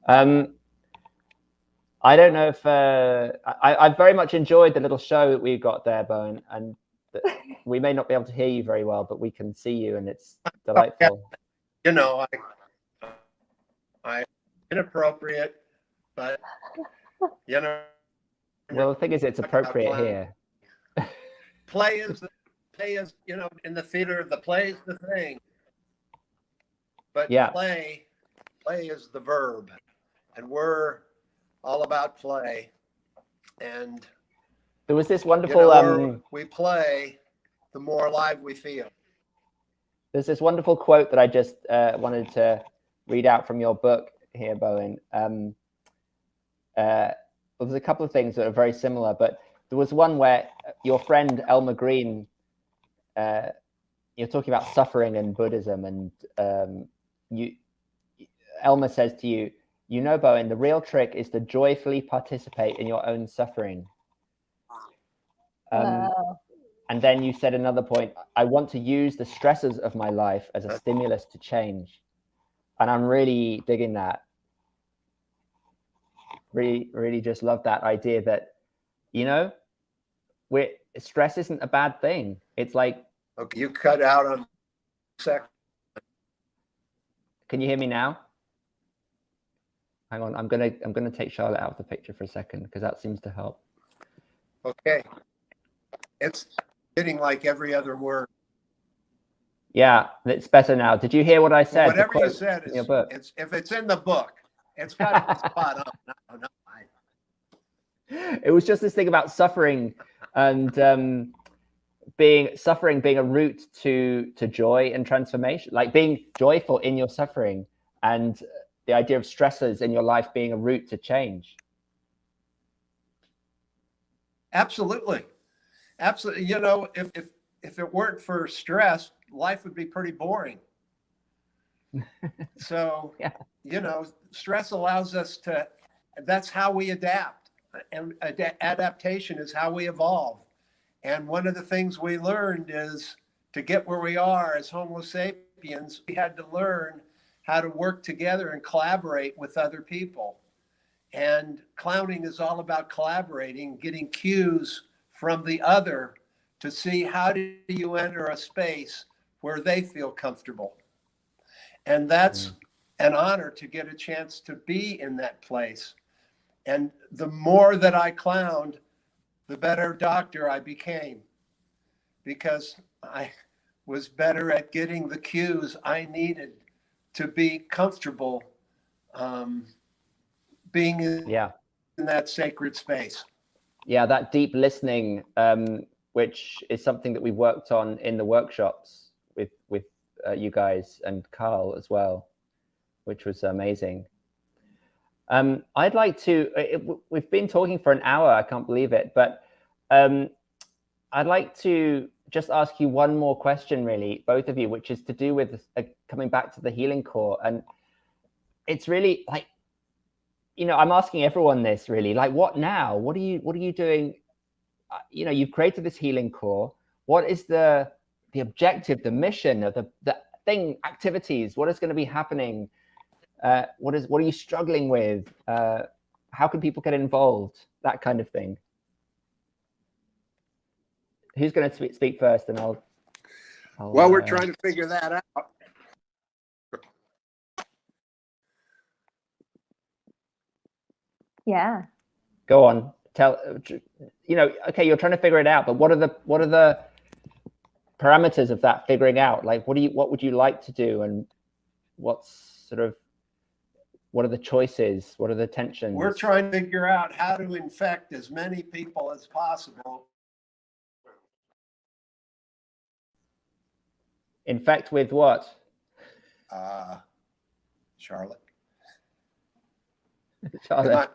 I don't know if I very much enjoyed the little show that we got there, Bowen, and we may not be able to hear you very well, but we can see you, and it's delightful. You know, I inappropriate, but you know. Well, the thing is, it's appropriate here. Play is, you know, in the theater, the play is the thing. But yeah, play is the verb, and we're all about play. And there was this wonderful. You know, we play, the more alive we feel. There's this wonderful quote that I just wanted to read out from your book here, Bowen. There's a couple of things that are very similar, but there was one where your friend Elmer Green, you're talking about suffering and Buddhism, and Elmer says to you, you know, Bowen, the real trick is to joyfully participate in your own suffering. And then you said another point, I want to use the stresses of my life as a stimulus to change. And I'm really digging that. Really just love that idea that, you know, stress isn't a bad thing. It's like, okay, you cut out on second. Can you hear me now? Hang on, I'm gonna take Charlotte out of the picture for a second because that seems to help. Okay, it's hitting like every other word. Yeah, it's better now. Did you hear what I said? Whatever you said is, if it's in the book, it's got to be spot on. No, It was just this thing about suffering and suffering being a route to joy and transformation, like being joyful in your suffering, and the idea of stressors in your life being a route to change. Absolutely. You know, if it weren't for stress, life would be pretty boring. So, yeah. You know, stress allows us to, that's how we adapt. And adaptation is how we evolve. And one of the things we learned is to get where we are as Homo sapiens, we had to learn how to work together and collaborate with other people. And clowning is all about collaborating, getting cues from the other to see how do you enter a space where they feel comfortable. And that's an honor to get a chance to be in that place. And the more that I clowned, the better doctor I became, because I was better at getting the cues I needed to be comfortable being in that sacred space. Yeah, that deep listening, which is something that we worked on in the workshops with you guys and Carl as well, which was amazing. I'd like to, we've been talking for an hour, I can't believe it, but I'd like to just ask you one more question, really, both of you, which is to do with coming back to the healing core. And it's really like, you know, I'm asking everyone this really, like, what now? What are you doing? You know, you've created this healing core. What is the objective, the mission of the thing, activities? What is going to be happening? What are you struggling with? How can people get involved? That kind of thing. Who's going to speak first? And I'll well, we're trying to figure that out. Yeah. Go on. Tell, you know, okay, you're trying to figure it out, but what are the parameters of that figuring out? Like, what would you like to do, and what are the choices? What are the tensions? We're trying to figure out how to infect as many people as possible. Infect with what? Charlotte. Charlotte.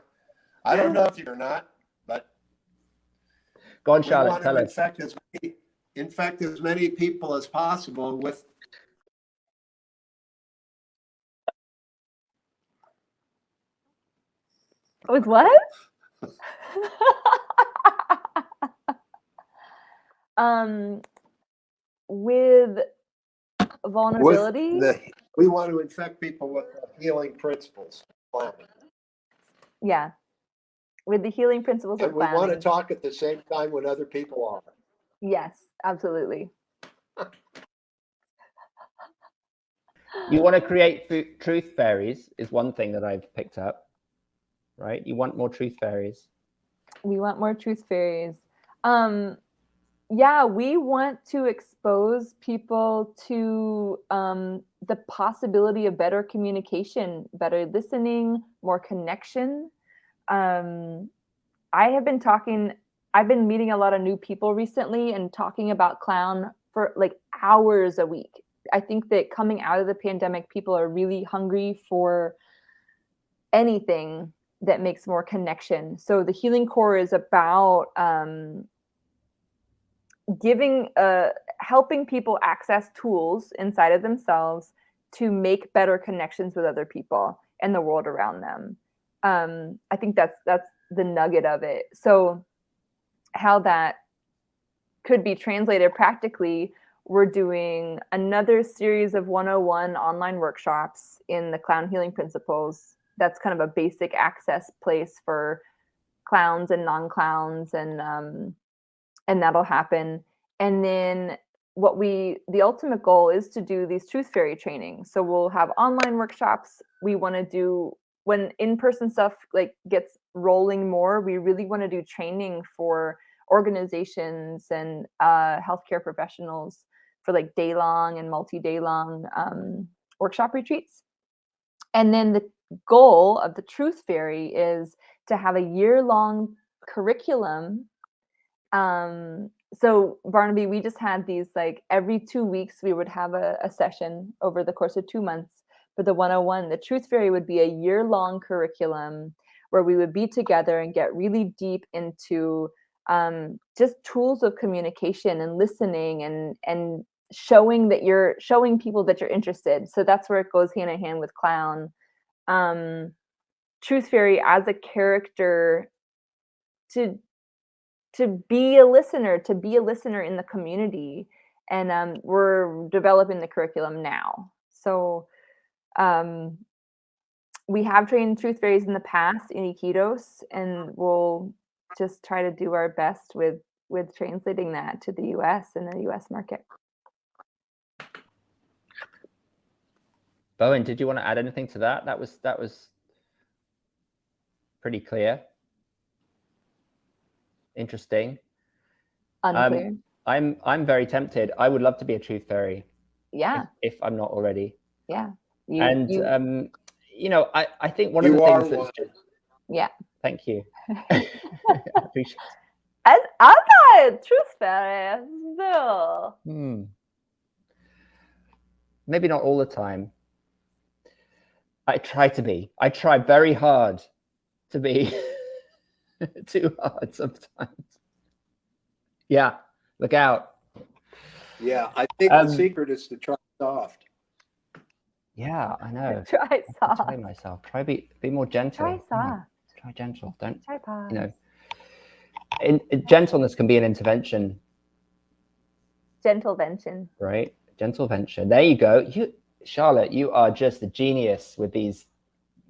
I don't know if you're not, but go on, Charlotte. Tell us. Infect as many people as possible with. With what? With vulnerability. We want to infect people with healing principles. Yeah. With the healing principles and of we planning. want to talk at the same time when other people are. Yes, absolutely. You want to create truth fairies is one thing that I've picked up, right? You want more truth fairies. We want more truth fairies. Yeah, we want to expose people to the possibility of better communication, better listening, more connection. I've been meeting a lot of new people recently and talking about Clown for like hours a week. I think that coming out of the pandemic, people are really hungry for anything that makes more connection. So the healing core is about helping people access tools inside of themselves to make better connections with other people and the world around them. I think that's the nugget of it. So how that could be translated practically, we're doing another series of 101 online workshops in the Clown Healing Principles. That's kind of a basic access place for clowns and non-clowns, and that'll happen. And then the ultimate goal is to do these truth fairy trainings. So we'll have online workshops. We want to do, when in-person stuff like gets rolling more, we really want to do training for organizations and healthcare professionals for like day-long and multi-day long workshop retreats. And then the goal of the Truth Fairy is to have a year-long curriculum. So Barnaby, we just had these like every 2 weeks we would have a session over the course of 2 months. For the 101, the Truth Fairy would be a year-long curriculum where we would be together and get really deep into just tools of communication and listening and showing people that you're interested. So that's where it goes hand in hand with Clown. Truth Fairy as a character to be a listener in the community. And we're developing the curriculum now. So we have trained Truth Fairies in the past in Iquitos, and we'll just try to do our best with translating that to the US and the US market. Bowen, did you want to add anything to that? That was pretty clear. Interesting. Unclear. I'm very tempted. I would love to be a truth fairy. Yeah. If I'm not already. Yeah. You know, I think one of the things that's just, yeah. Thank you. Appreciate it. I'm not a truth fairy. No. maybe not all the time. I try to be. I try very hard to be. Too hard sometimes. Yeah, look out. Yeah, I think the secret is to try soft. Yeah, I know. Try soft. Try myself. Try be more gentle. Try soft. Try gentle. Don't. Try pause. You know, gentleness can be an intervention. Gentlevention. Right? Gentlevention. There you go. Charlotte, you are just a genius with these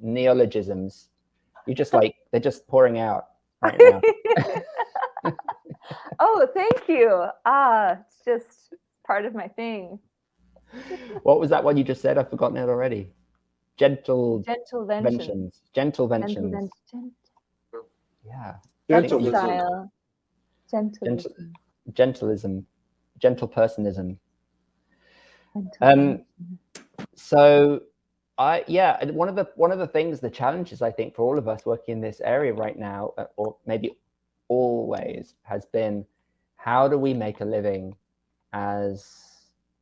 neologisms. You just like, they're just pouring out right now. Oh, thank you. It's just part of my thing. What was that one you just said? I've forgotten it already. Gentleventions. Gentleventions. Yeah. Gentleism. Style. Gentleism. Gentleism. Gentlepersonism. So one of the things, the challenges I think for all of us working in this area right now, or maybe always, has been, how do we make a living as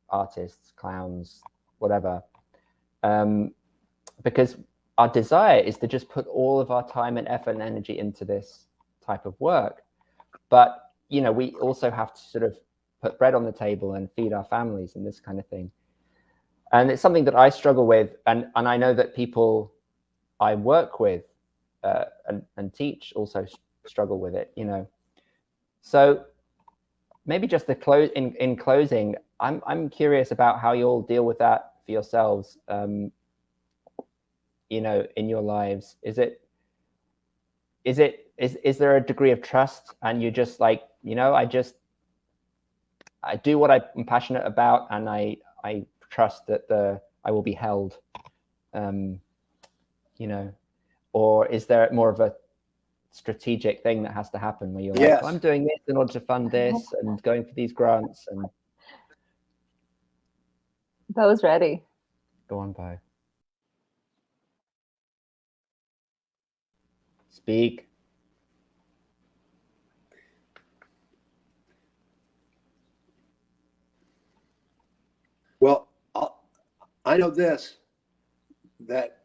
artists, clowns, whatever? Because our desire is to just put all of our time and effort and energy into this type of work. But, you know, we also have to sort of put bread on the table and feed our families and this kind of thing. And it's something that I struggle with. And I know that people I work with and teach also struggle with it, you know. So maybe just in closing, I'm curious about how you'll deal with that for yourselves, you know, in your lives. Is there a degree of trust, and you just like, you know, I do what I'm passionate about, and I trust that I will be held, you know, or is there more of a strategic thing that has to happen where you're like, I'm doing this in order to fund this and going for these grants? And Bo's ready. Go on, Bo. Speak. Well, I know this, that,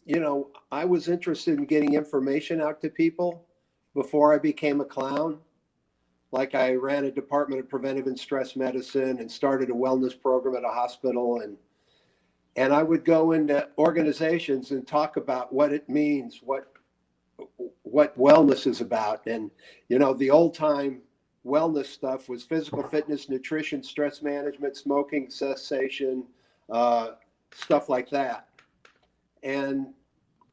you know, I was interested in getting information out to people before I became a clown. Like, I ran a department of preventive and stress medicine and started a wellness program at a hospital. And I would go into organizations and talk about what it means, what wellness is about. And, you know, the old time wellness stuff was physical fitness, nutrition, stress management, smoking cessation, stuff like that. And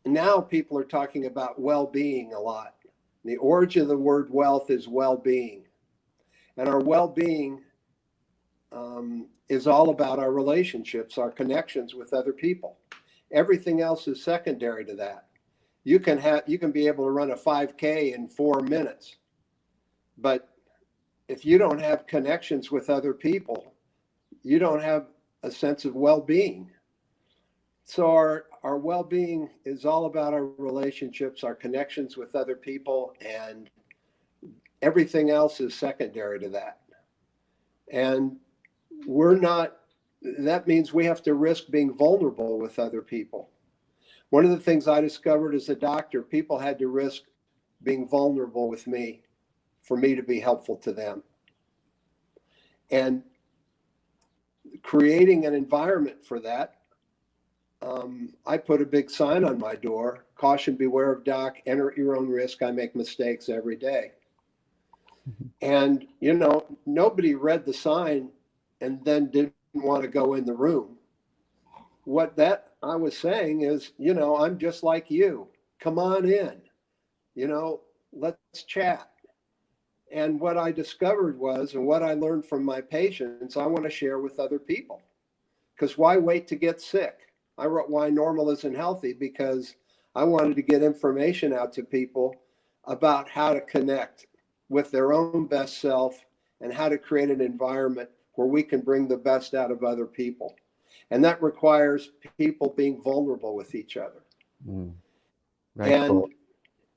now people are talking about well-being a lot. The origin of the word wealth is well-being. And our well-being is all about our relationships, our connections with other people. Everything else is secondary to that. You can be able to run a 5K in 4 minutes, but if you don't have connections with other people, you don't have a sense of well-being. So our well-being is all about our relationships, our connections with other people, and everything else is secondary to that. And that means we have to risk being vulnerable with other people. One of the things I discovered as a doctor, people had to risk being vulnerable with me for me to be helpful to them. And creating an environment for that, I put a big sign on my door: caution, beware of doc, enter at your own risk. I make mistakes every day. And, you know, nobody read the sign and then didn't want to go in the room. What that I was saying is, you know, I'm just like you. Come on in, you know, let's chat. And what I discovered was, and what I learned from my patients, I want to share with other people. Because why wait to get sick? I wrote Why Normal Isn't Healthy because I wanted to get information out to people about how to connect with their own best self and how to create an environment where we can bring the best out of other people. And that requires people being vulnerable with each other. Very cool.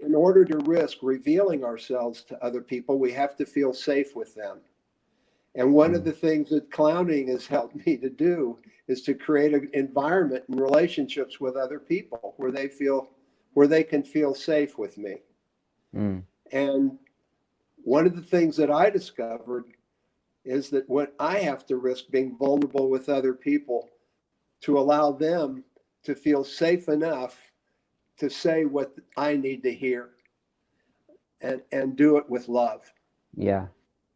In order to risk revealing ourselves to other people, we have to feel safe with them. And one of the things that clowning has helped me to do is to create an environment and relationships with other people where they can feel safe with me. And one of the things that I discovered is that when I have to risk being vulnerable with other people to allow them to feel safe enough to say what I need to hear and do it with love. Yeah.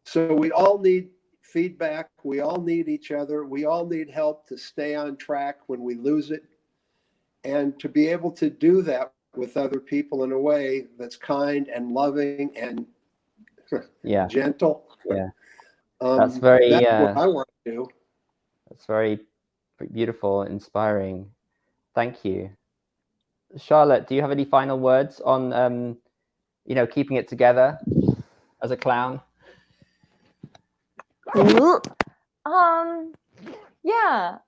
So we all need feedback. We all need each other. We all need help to stay on track when we lose it. And to be able to do that with other people in a way that's kind and loving and gentle. Yeah. That's very, that's what I want to do. That's very beautiful, inspiring. Thank you. Charlotte, do you have any final words on, keeping it together as a clown? Yeah,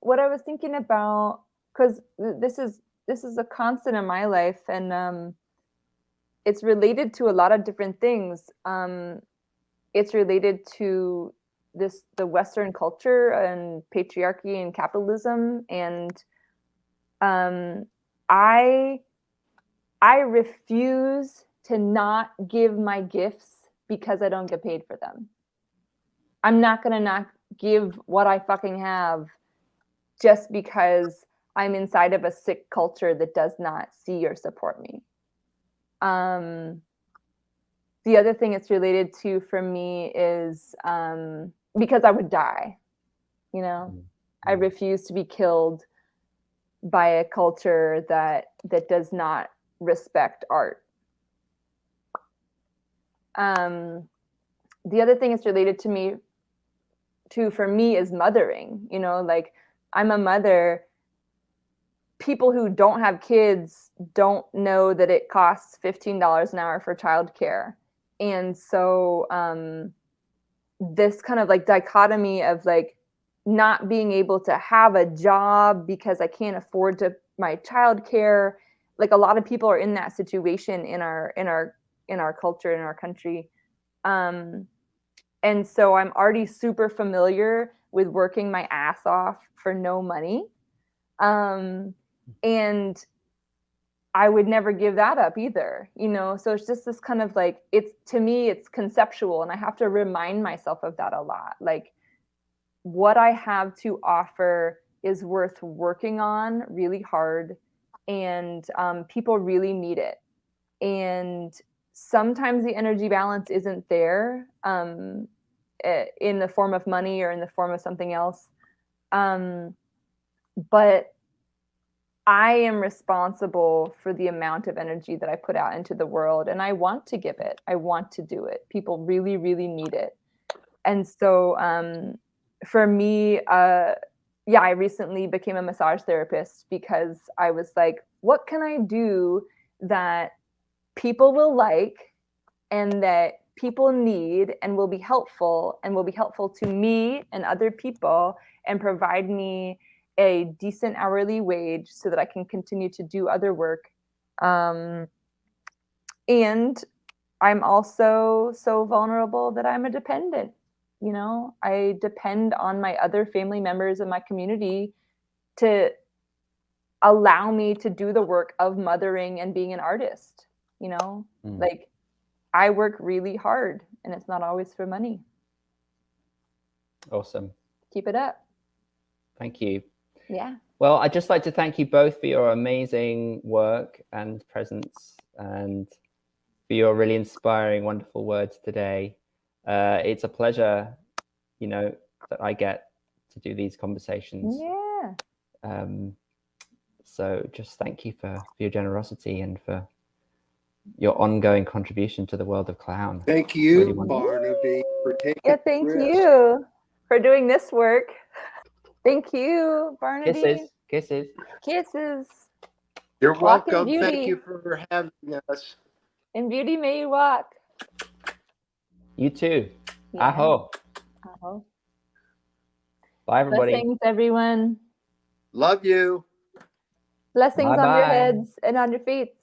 what I was thinking about, because this is a constant in my life, and it's related to a lot of different things. It's related to the Western culture and patriarchy and capitalism, and I refuse to not give my gifts because I don't get paid for them. I'm not gonna not give what I fucking have just because I'm inside of a sick culture that does not see or support me. The other thing it's related to for me is because I would die. I refuse to be killed by a culture that does not respect art. The other thing it's related to me for me is mothering. Like, I'm a mother. People who don't have kids don't know that it costs $15 an hour for childcare. And so this kind of like dichotomy of like not being able to have a job because I can't afford my childcare. Like, a lot of people are in that situation in our culture, in our country. And so I'm already super familiar with working my ass off for no money. And I would never give that up either, So it's just this kind of like, to me, it's conceptual, and I have to remind myself of that a lot. Like, what I have to offer is worth working on really hard, and people really need it. And sometimes the energy balance isn't there in the form of money or in the form of something else. But I am responsible for the amount of energy that I put out into the world, and I want to give it. I want to do it. People really, really need it. And so for me, I recently became a massage therapist because I was like, what can I do that people will like and that people need and will be helpful to me and other people, and provide me a decent hourly wage so that I can continue to do other work. And I'm also so vulnerable that I'm a dependent. I depend on my other family members in my community to allow me to do the work of mothering and being an artist. Like, I work really hard, and it's not always for money. Awesome. Keep it up. Thank you. Yeah. Well, I'd just like to thank you both for your amazing work and presence, and for your really inspiring, wonderful words today. It's a pleasure, that I get to do these conversations. Yeah. So just thank you for your generosity and for your ongoing contribution to the world of clown. Thank you, really Barnaby, for taking thank you for doing this work. Thank you, Barnaby. Kisses. You're welcome. Thank you for having us. In beauty may you walk. You too. Yeah. Aho. Bye, everybody. Blessings, everyone. Love you. Blessings on your heads and on your feet.